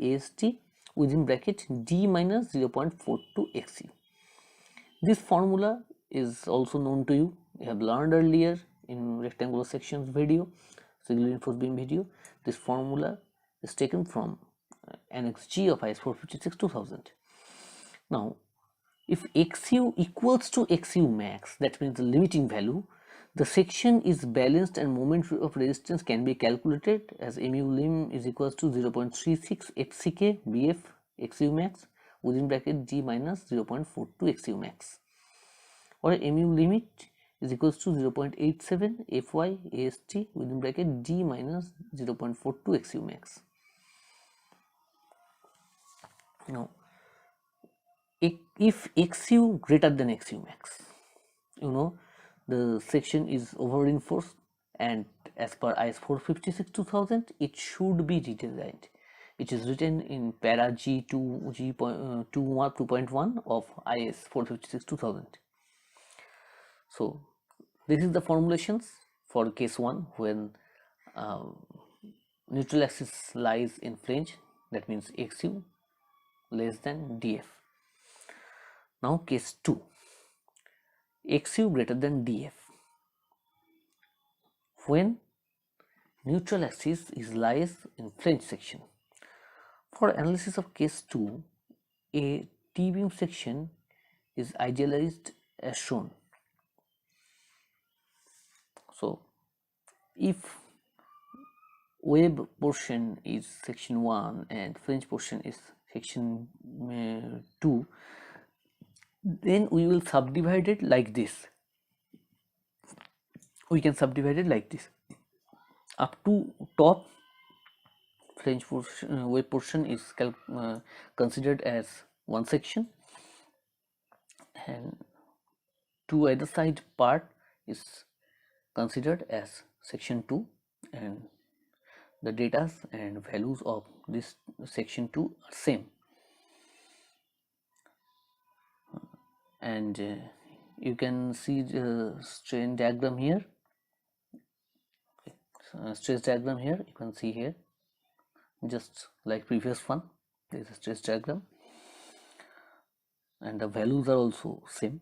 AST within bracket D minus 0.42 XU. This formula is also known to you. You have learned earlier in rectangular sections video, single reinforced beam video. This formula is taken from Annex G of IS 456 2000. Now, if XU equals to XU max, that means the limiting value, the section is balanced and moment of resistance can be calculated as mu lim is equals to 0.36 FCK BF XU max within bracket G minus 0.42 XU max, or mu limit is equals to 0.87 Fy AST within bracket D minus 0.42 XU max. Now, if XU greater than XU max, you know the section is over reinforced, and as per IS 456 2000 it should be redesigned. It is written in para G2 2.1 of IS 456 2000. So this is the formulations for case 1 when neutral axis lies in flange, that means XU less than DF. Now case 2, XU greater than DF, when neutral axis lies in flange section. For analysis of case 2, a T-beam section is idealized as shown. So if web portion is section 1 and flange portion is section 2, then we will subdivide it like this. We can subdivide it like this. Up to top flange portion, web portion is considered as one section, and to either side part is considered as section 2, and the data and values of this section 2 are same. And you can see the strain diagram here. Stress diagram here, you can see here, just like previous one, there is a stress diagram, and the values are also same.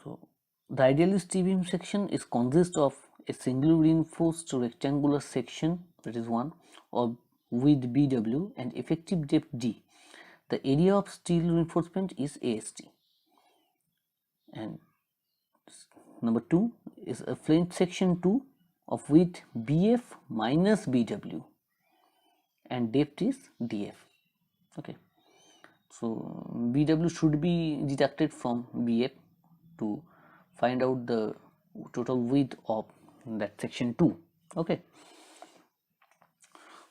So the idealist T-beam section is consists of a single reinforced rectangular section, that is one, of with BW and effective depth D. The area of steel reinforcement is AST. And number 2 is a flange section 2 of width BF minus BW and depth is DF. Okay, so BW should be deducted from BF to find out the total width of that section 2. Okay,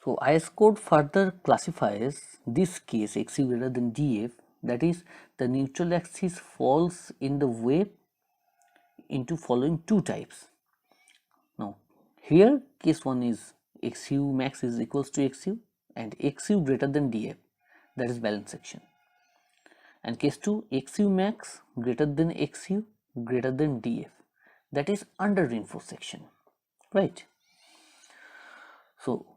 so IS code further classifies this case XU greater than DF, that is the neutral axis falls in the wave into following two types. Now here case 1 is XU max is equals to XU and XU greater than DF, that is balance section, and case 2 XU max greater than XU greater than DF, that is under reinforced section, right? So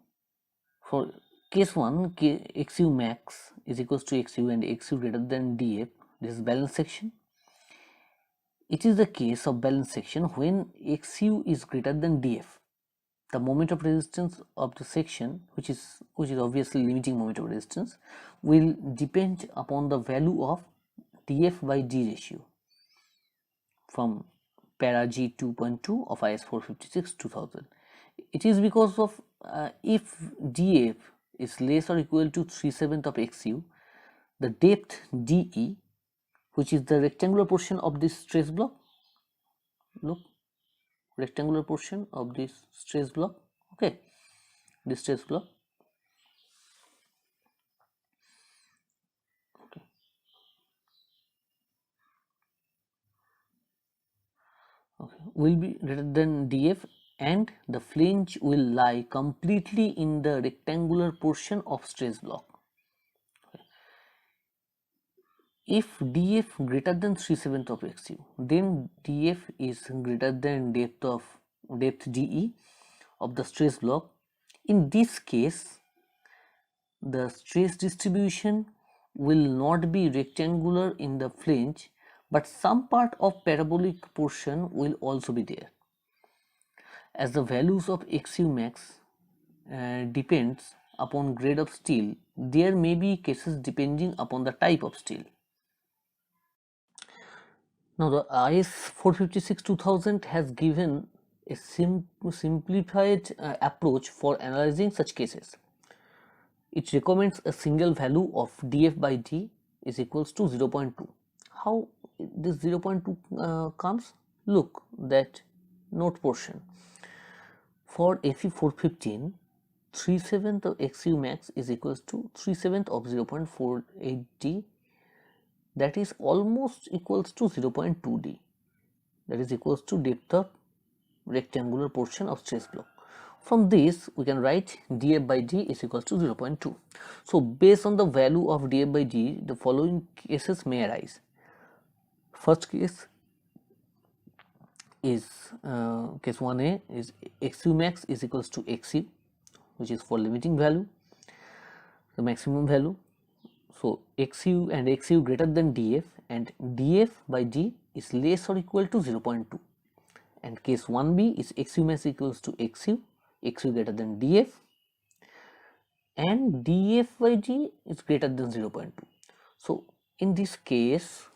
for case 1 XU max is equals to XU and XU greater than DF, this is balance section. It is the case of balance section when XU is greater than DF. The moment of resistance of the section, which is obviously limiting moment of resistance, will depend upon the value of DF by D ratio from para G 2.2 of IS 456 2000. It is because of if DF is less or equal to 3/7 of XU, the depth DE, which is the rectangular portion of this stress block, look, rectangular portion of this stress block, okay, this stress block, okay, will be greater than DF, and the flange will lie completely in the rectangular portion of stress block. Okay. If DF greater than 3/7 of XU, then DF is greater than depth DE of the stress block. In this case, the stress distribution will not be rectangular in the flange, but some part of parabolic portion will also be there. As the values of XU max depends upon grade of steel, there may be cases depending upon the type of steel. Now the IS 456-2000 has given a simplified approach for analyzing such cases. It recommends a single value of df by d is equals to 0.2. How this 0.2 comes? Look that note portion. For Fe 415, 3/7 of XU max is equals to 3/7 of 0.48 d, that is almost equals to 0.2 d, that is equals to depth of rectangular portion of stress block. From this we can write df by d is equals to 0.2. So based on the value of df by d, the following cases may arise. First case is case 1a is XU max is equals to XU, which is for limiting value, the maximum value. So XU and XU greater than df, and df by d is less or equal to 0.2. And case 1b is XU max equals to XU, XU greater than df, and df by d is greater than 0.2. So in this case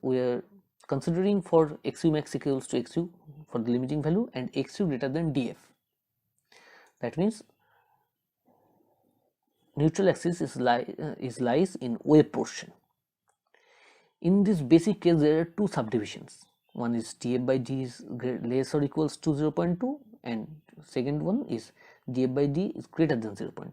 we are considering for XU max equals to XU for the limiting value and XU greater than df. That means neutral axis is lies in wave portion. In this basic case there are two subdivisions. One is df by d is less or equals to 0.2, and second one is df by d is greater than 0.2.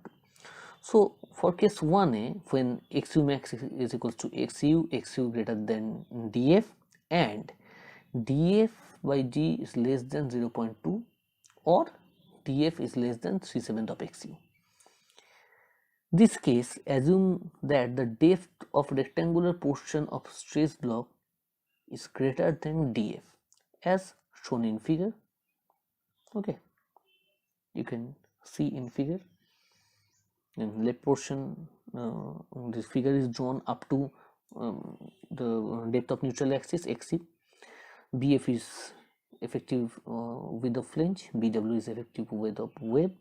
So for case 1a, when XU max is equals to XU, XU greater than df, and df by d is less than 0.2, or df is less than 3/7 of XU. This case assume that the depth of rectangular portion of stress block is greater than df, as shown in figure. Okay, you can see in figure. In left portion, this figure is drawn up to the depth of neutral axis XC. BF is effective width of flange, BW is effective width of web,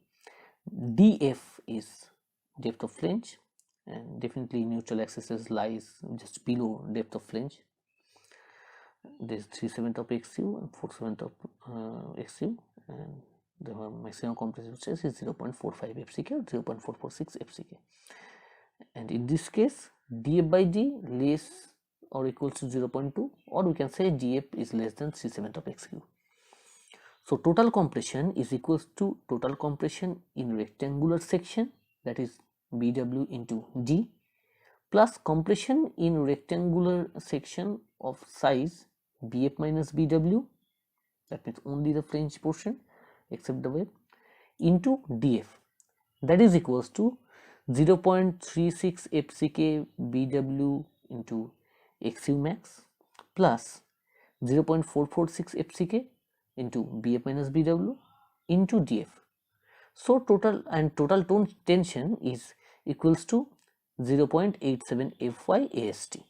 DF is depth of flange, and definitely neutral axis lies just below depth of flange. There is 3/7 of XU and 4/7 of XU, and the maximum compressive stress is 0.45 FCK or 0.446 FCK. And in this case, df by d less or equals to 0.2, or we can say df is less than 3/7 of XU. So total compression is equals to total compression in rectangular section, that is BW into D, plus compression in rectangular section of size BF minus BW, that means only the flange portion except the web, into DF, that is equals to 0.36 FCK BW into XU max plus 0.446 FCK into BF minus BW into DF. So total tension is equals to 0.87 Fy AST.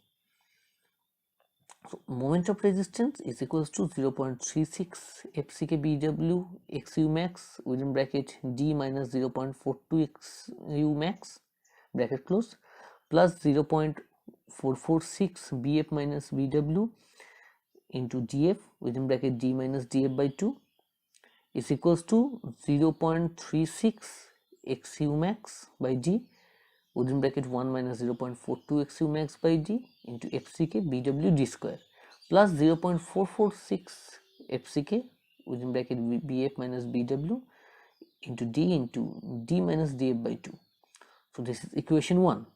So moment of resistance is equals to 0.36 FCK BW XU max within bracket D minus 0.42 XU max bracket close plus 0.446 BF minus BW into DF within bracket D minus DF by 2 is equals to 0.36 XU max by D within bracket 1 minus 0.42 XU max by D into FCK BW D square plus 0.446 FCK within bracket BF minus BW into D minus DF by 2. So this is equation 1.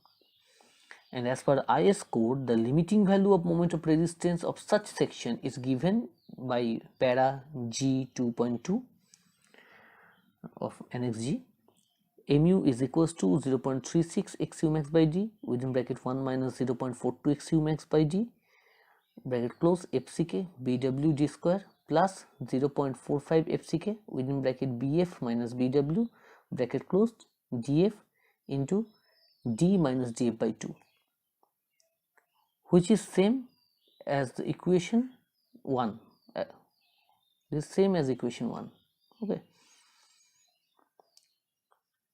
And as per IS code, the limiting value of moment of resistance of such section is given by para G 2.2 of NXG. Mu is equals to 0.36 XU max by D within bracket 1 minus 0.42 XU max by D bracket close FCK BW D square plus 0.45 FCK within bracket BF minus BW bracket closed df into d minus df by 2, which is same as the equation 1. This is same as equation 1. Okay.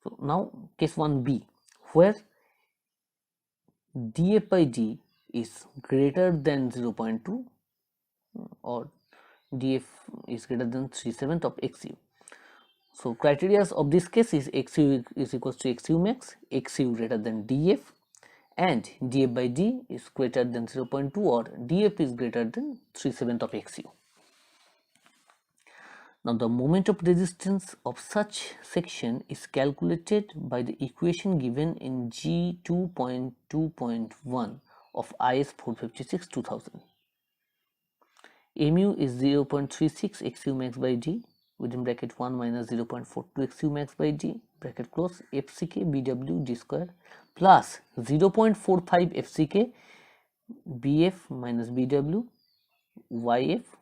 So now case 1b, where df by d is greater than 0.2 or df is greater than 3/7 of xu. So criteria of this case is xu is equals to xu max, xu greater than df, and df by d is greater than 0.2 or df is greater than 3/7 of xu. Now the moment of resistance of such section is calculated by the equation given in G2.2.1 of IS 456 2000. Mu is 0.36 xu max by d within bracket 1 minus 0.42 xu max by d bracket close fck bw d square plus 0.45 fck bf minus bw yf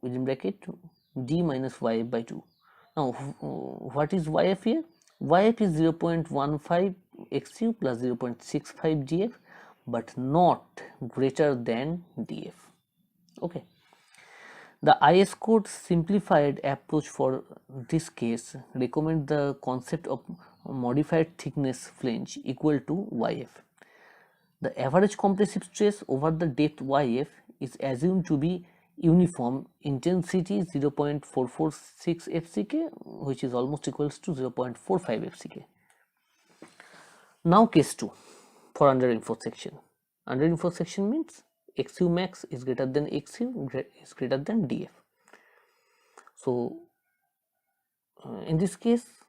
within bracket d minus yf by 2. Now what is yf here? Yf is 0.15 xu plus 0.65 df, but not greater than df. Okay. The IS code simplified approach for this case recommend the concept of modified thickness flange equal to YF. The average compressive stress over the depth YF is assumed to be uniform intensity 0.446 FCK, which is almost equals to 0.45 FCK. Now case 2 for under-reinforced section. Under-reinforced section means xu max is greater than xu is greater than df. So in this case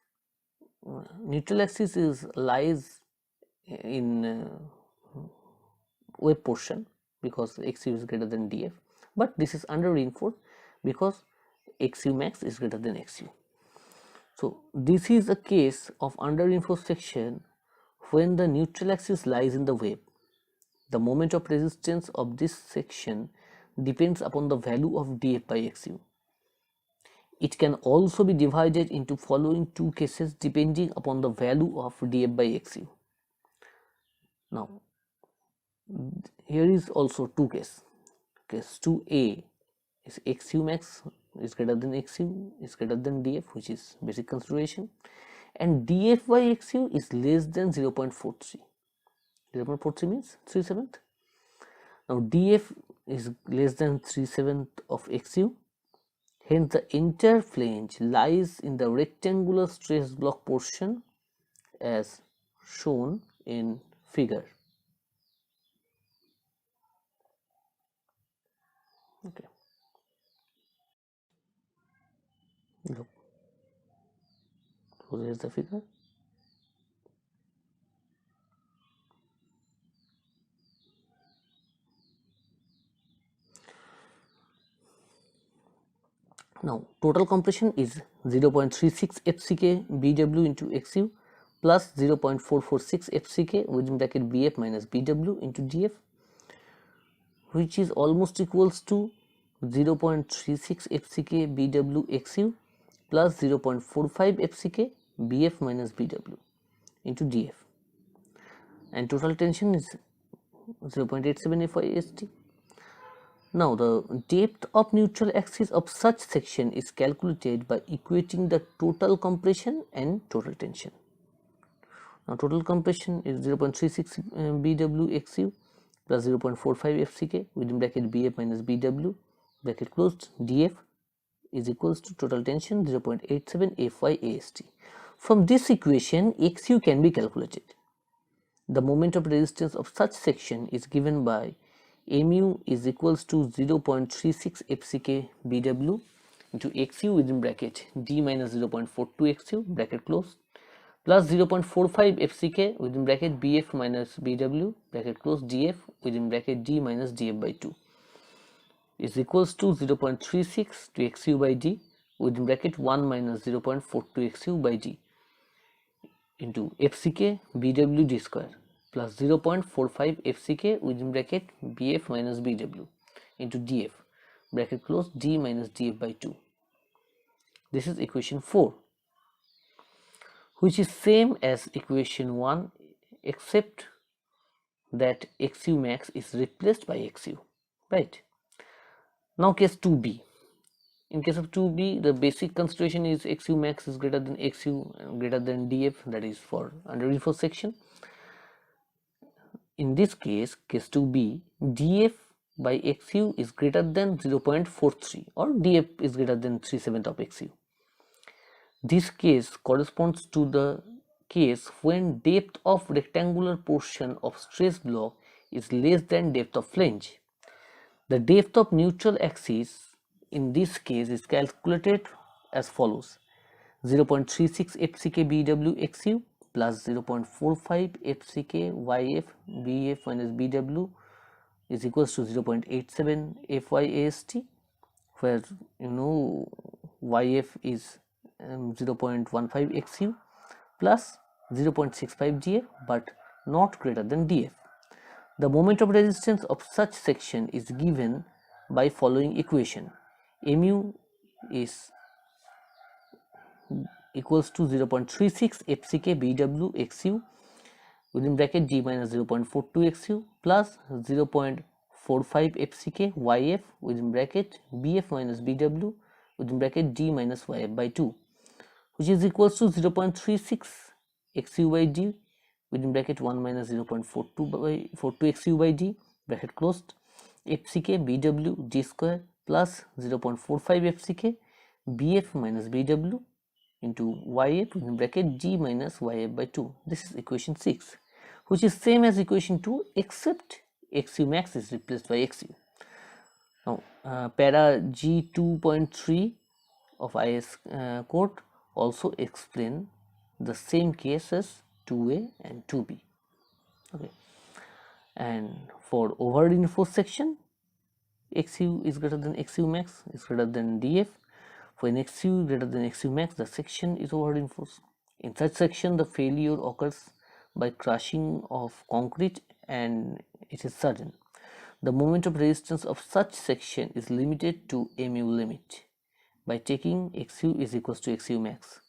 neutral axis lies in wave portion because xu is greater than df, but this is under reinforced because xu max is greater than xu. So this is a case of under reinforced section when the neutral axis lies in the wave. The moment of resistance of this section depends upon the value of df by xu. It can also be divided into following two cases depending upon the value of df by xu. Now here is also two cases. Case 2a is xu max is greater than xu is greater than df, which is basic consideration, and df by xu is less than 0.43. 0.43 means 3/7. Now df is less than 3/7 of xu. Hence the entire flange lies in the rectangular stress block portion as shown in figure. Okay. Look. So there's the figure. Now total compression is 0.36 FCK BW into XU plus 0.446 FCK within bracket BF minus BW into DF, which is almost equals to 0.36 FCK BW XU plus 0.45 FCK BF minus BW into DF, and total tension is 0.87 FYST. Now the depth of neutral axis of such section is calculated by equating the total compression and total tension. Now total compression is 0.36 BW XU plus 0.45 FCK within bracket BF minus BW bracket closed DF is equals to total tension 0.87 FYAST. From this equation XU can be calculated. The moment of resistance of such section is given by mu is equals to 0.36 FCK BW into XU within bracket D minus 0.42 XU bracket close plus 0.45 FCK within bracket BF minus BW bracket close DF within bracket D minus DF by 2 is equals to 0.36 to XU by D within bracket 1 minus 0.42 XU by D into FCK BW D square plus 0.45 FCK within bracket BF minus BW into DF bracket close D minus DF by 2. This is equation 4, which is same as equation 1 except that xu max is replaced by xu, right? Now case 2b. In case of 2b, the basic consideration is xu max is greater than xu greater than df, that is for under reinforced section. In this case 2b, df by xu is greater than 0.43 or df is greater than 3/7 of xu. This case corresponds to the case when depth of rectangular portion of stress block is less than depth of flange. The depth of neutral axis in this case is calculated as follows: 0.36 FCK BW XU plus 0.45 FCK YF BF minus BW is equals to 0.87 FYAST, where you know YF is 0.15 XU plus 0.65 GF but not greater than DF. The moment of resistance of such section is given by following equation: mu is equals to 0.36 FCK BW XU within bracket G minus 0.42 XU plus 0.45 FCK YF within bracket BF minus BW within bracket D minus YF by 2, which is equals to 0.36 XU by D within bracket 1 minus 0.42 by 42 XU by D bracket closed FCK BW D square plus 0.45 FCK BF minus BW into YF within bracket G minus YF by 2. This is equation 6, which is same as equation 2 except XU max is replaced by XU. Now para G 2.3 of IS code also explain the same cases 2A and 2B. Okay, and for over reinforced section, XU is greater than XU max is greater than DF. When XU greater than XU max, the section is over reinforced. In such section, the failure occurs by crushing of concrete and it is sudden. The moment of resistance of such section is limited to mu limit by taking XU is equals to XU max.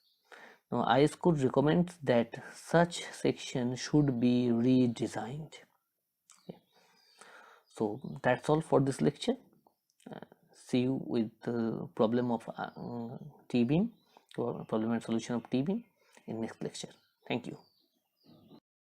Now IS code recommends that such section should be redesigned. Okay. So that's all for this lecture. See you with the problem of T-beam or problem and solution of T-beam in next lecture. Thank you.